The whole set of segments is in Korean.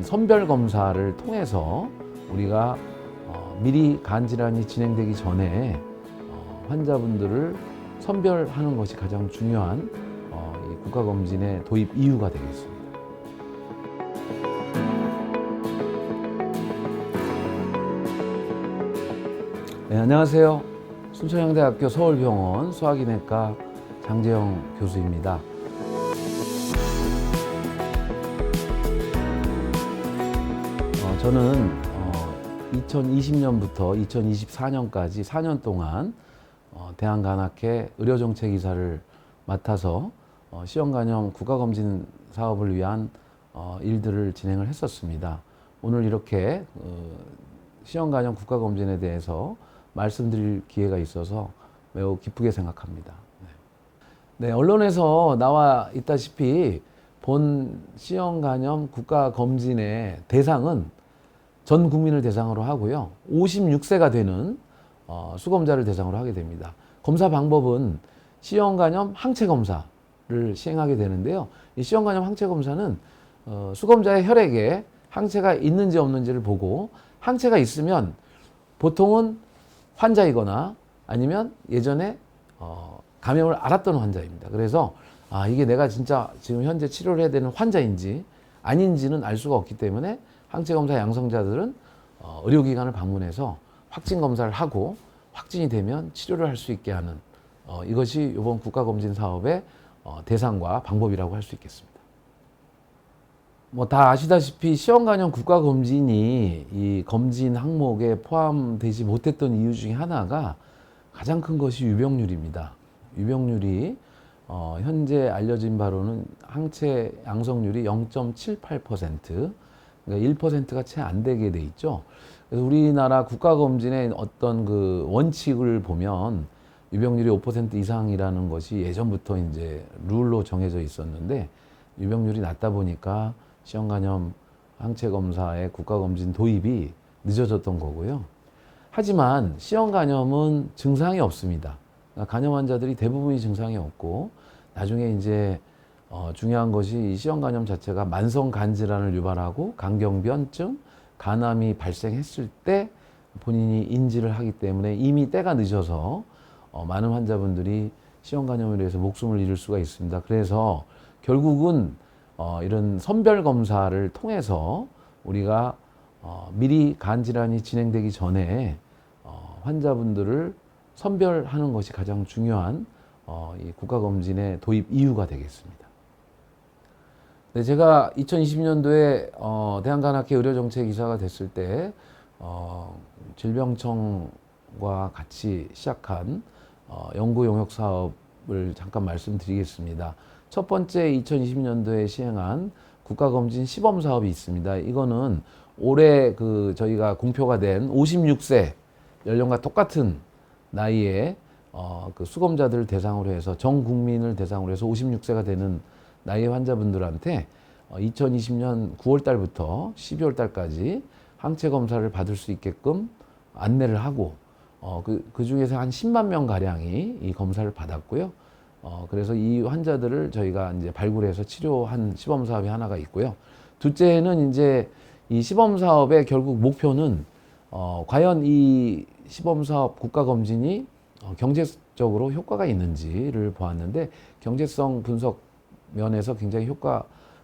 선별 검사를 통해서 우리가 미리 간 질환이 진행되기 전에 환자분들을 선별하는 것이 가장 중요한 이 국가검진의 도입 이유가 되겠습니다. 네, 안녕하세요. 순천향대학교 서울병원 소화기내과 장재영 교수입니다. 저는 2020년부터 2024년까지 4년 동안 대한간학회 의료정책이사를 맡아서 시형간염 국가검진 사업을 위한 일들을 진행을 했었습니다. 오늘 이렇게 시형간염 국가검진에 대해서 말씀드릴 기회가 있어서 매우 기쁘게 생각합니다. 네, 언론에서 나와 있다시피 본 시형간염 국가검진의 대상은 전 국민을 대상으로 하고요. 56세가 되는 수검자를 대상으로 하게 됩니다. 검사 방법은 시형간염 항체검사를 시행하게 되는데요. 이 시형간염 항체검사는 수검자의 혈액에 항체가 있는지 없는지를 보고 항체가 있으면 보통은 환자이거나 아니면 예전에 감염을 앓았던 환자입니다. 그래서 이게 내가 진짜 지금 현재 치료를 해야 되는 환자인지 아닌지는 알 수가 없기 때문에 항체검사 양성자들은 의료기관을 방문해서 확진검사를 하고 확진이 되면 치료를 할 수 있게 하는 이것이 이번 국가검진 사업의 대상과 방법이라고 할 수 있겠습니다. 뭐 다 아시다시피 시형간염 국가검진이 이 검진 항목에 포함되지 못했던 이유 중에 하나가 가장 큰 것이 유병률입니다. 유병률이 현재 알려진 바로는 항체 양성률이 0.78%, 그러니까 1%가 채 안 되게 돼 있죠. 그래서 우리나라 국가검진의 어떤 그 원칙을 보면 유병률이 5% 이상이라는 것이 예전부터 이제 룰로 정해져 있었는데 유병률이 낮다 보니까 시형간염 항체검사의 국가검진 도입이 늦어졌던 거고요. 하지만 시형간염은 증상이 없습니다. 그러니까 간염 환자들이 대부분이 증상이 없고 나중에 이제 중요한 것이 이 시형간염 자체가 만성 간질환을 유발하고 간경변증, 간암이 발생했을 때 본인이 인지를 하기 때문에 이미 때가 늦어서 많은 환자분들이 시형간염으로 해서 목숨을 잃을 수가 있습니다. 그래서 결국은 이런 선별 검사를 통해서 우리가 미리 간 질환이 진행되기 전에 환자분들을 선별하는 것이 가장 중요한 이 국가검진의 도입 이유가 되겠습니다. 네, 제가 2020년도에 대한간학회 의료정책이사가 됐을 때 질병청과 같이 시작한 연구 용역 사업을 잠깐 말씀드리겠습니다. 첫 번째 2020년도에 시행한 국가검진 시범 사업이 있습니다. 이거는 올해 저희가 공표가 된 56세 연령과 똑같은 나이에 그 수검자들을 대상으로 해서 전 국민을 대상으로 해서 56세가 되는 나이의 환자분들한테 2020년 9월 달부터 12월 달까지 항체 검사를 받을 수 있게끔 안내를 하고 그 중에서 한 10만 명 가량이 이 검사를 받았고요. 그래서 이 환자들을 저희가 이제 발굴해서 치료한 시범 사업이 하나가 있고요. 둘째는 이제 이 시범 사업의 결국 목표는 과연 이 시범 사업 국가 검진이 경제적으로 효과가 있는지를 보았는데 경제성 분석 면에서 굉장히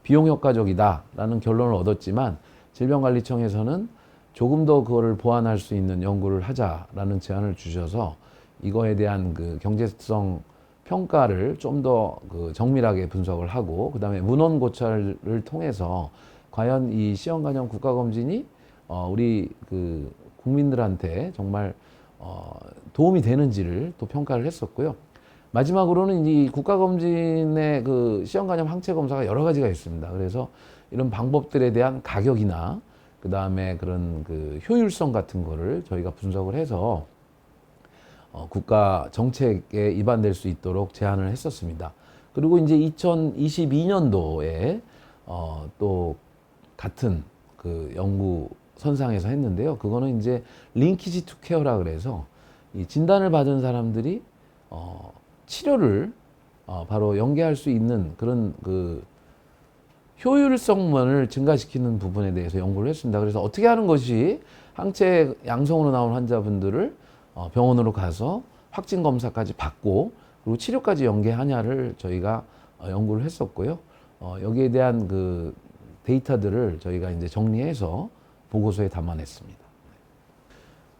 비용 효과적이다라는 결론을 얻었지만 질병관리청에서는 조금 더 그거를 보완할 수 있는 연구를 하자라는 제안을 주셔서 이거에 대한 그 경제성 평가를 좀 더 정밀하게 분석을 하고 그다음에 문헌 고찰을 통해서 과연 이 시형간염 국가검진이 우리 국민들한테 정말 도움이 되는지를 또 평가를 했었고요. 마지막으로는 이 국가검진의 시형간염 항체검사가 여러 가지가 있습니다. 그래서 이런 방법들에 대한 가격이나 그 다음에 그런 효율성 같은 거를 저희가 분석을 해서 국가 정책에 입안될 수 있도록 제안을 했었습니다. 그리고 이제 2022년도에 또 같은 연구 선상에서 했는데요. 그거는 이제 링키지 투 케어라 그래서 이 진단을 받은 사람들이 치료를 바로 연계할 수 있는 그런 효율성만을 증가시키는 부분에 대해서 연구를 했습니다. 그래서 어떻게 하는 것이 항체 양성으로 나온 환자분들을 병원으로 가서 확진 검사까지 받고 그리고 치료까지 연계하냐를 저희가 연구를 했었고요. 여기에 대한 그 데이터들을 저희가 이제 정리해서 보고서에 담아냈습니다.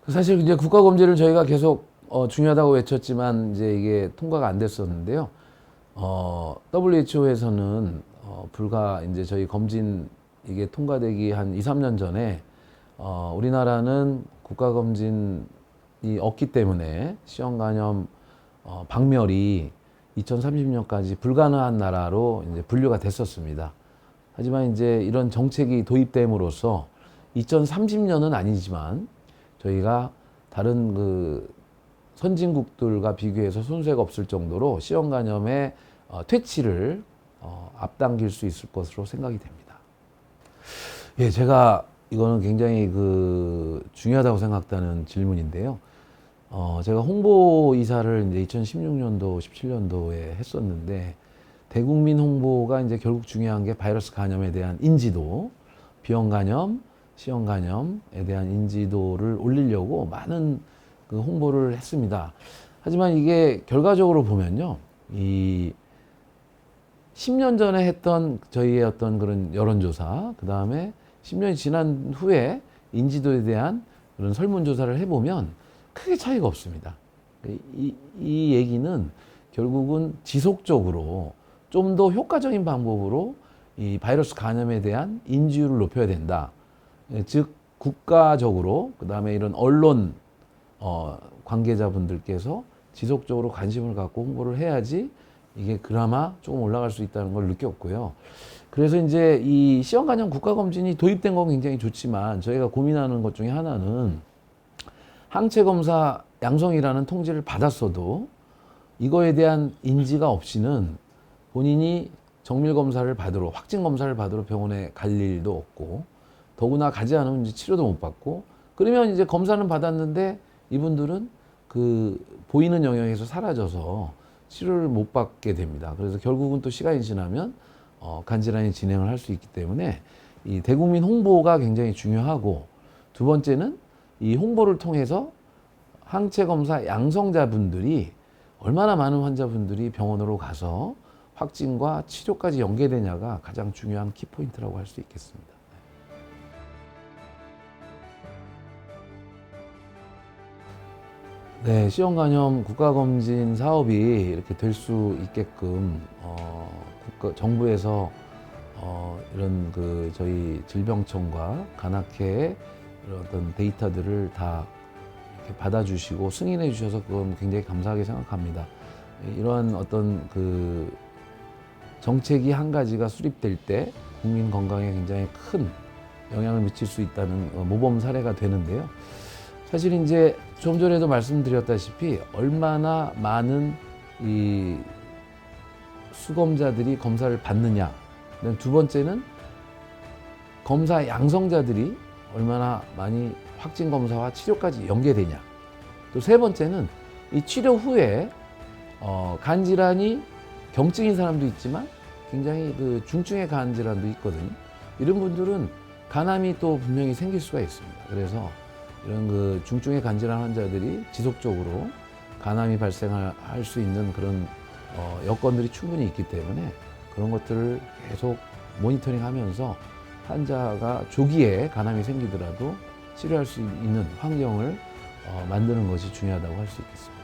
사실 이제 국가검진을 저희가 계속 중요하다고 외쳤지만 이제 이게 통과가 안 됐었는데요. WHO에서는 불과 이제 저희 검진 이게 통과되기 한 2, 3년 전에 우리나라는 국가검진이 없기 때문에 시형 간염 박멸이 2030년까지 불가능한 나라로 이제 분류가 됐었습니다. 하지만 이제 이런 정책이 도입됨으로써 2030년은 아니지만 저희가 다른 그 선진국들과 비교해서 손색 없을 정도로 시형 간염의 퇴치를 앞당길 수 있을 것으로 생각이 됩니다. 예, 제가 이거는 굉장히 그 중요하다고 생각하는 질문인데요. 제가 홍보이사를 이제 2016년도, 17년도에 했었는데, 대국민 홍보가 이제 결국 중요한 게 바이러스 간염에 대한 인지도, 비형 간염, 시형 간염에 대한 인지도를 올리려고 많은 그 홍보를 했습니다. 하지만 이게 결과적으로 보면요, 이 10년 전에 했던 저희의 어떤 그런 여론조사, 그 다음에 10년이 지난 후에 인지도에 대한 그런 설문조사를 해보면 크게 차이가 없습니다. 이 얘기는 결국은 지속적으로 좀 더 효과적인 방법으로 이 바이러스 간염에 대한 인지율을 높여야 된다. 즉, 국가적으로, 그 다음에 이런 언론 관계자분들께서 지속적으로 관심을 갖고 홍보를 해야지 이게 그나마 조금 올라갈 수 있다는 걸 느꼈고요. 그래서 이제 이 시형 간염 국가검진이 도입된 건 굉장히 좋지만 저희가 고민하는 것 중에 하나는 항체 검사 양성이라는 통지를 받았어도 이거에 대한 인지가 없이는 본인이 정밀 검사를 받으러, 확진 검사를 받으러 병원에 갈 일도 없고, 더구나 가지 않으면 이제 치료도 못 받고, 그러면 이제 검사는 받았는데 이분들은 그 보이는 영역에서 사라져서 치료를 못 받게 됩니다. 그래서 결국은 또 시간이 지나면 간질환이 진행을 할 수 있기 때문에 이 대국민 홍보가 굉장히 중요하고, 두 번째는 이 홍보를 통해서 항체 검사 양성자분들이 얼마나 많은 환자분들이 병원으로 가서 확진과 치료까지 연계되냐가 가장 중요한 키포인트라고 할 수 있겠습니다. 네, 시형 간염 국가검진 사업이 이렇게 될 수 있게끔 정부에서 이런 그 저희 질병청과 간학회의 이런 어떤 데이터들을 다 이렇게 받아주시고 승인해 주셔서 그건 굉장히 감사하게 생각합니다. 이러한 어떤 그 정책이 한 가지가 수립될 때 국민 건강에 굉장히 큰 영향을 미칠 수 있다는 모범 사례가 되는데요. 사실 이제 좀 전에도 말씀드렸다시피 얼마나 많은 이 수검자들이 검사를 받느냐. 두 번째는 검사 양성자들이 얼마나 많이 확진 검사와 치료까지 연계되냐. 또 세 번째는 이 치료 후에 간 질환이 경증인 사람도 있지만 굉장히 그 중증의 간 질환도 있거든요. 이런 분들은 간암이 또 분명히 생길 수가 있습니다. 그래서 이런 그 중증의 간 질환 환자들이 지속적으로 간암이 발생할 수 있는 그런 여건들이 충분히 있기 때문에 그런 것들을 계속 모니터링하면서 환자가 조기에 간암이 생기더라도 치료할 수 있는 환경을 만드는 것이 중요하다고 할 수 있겠습니다.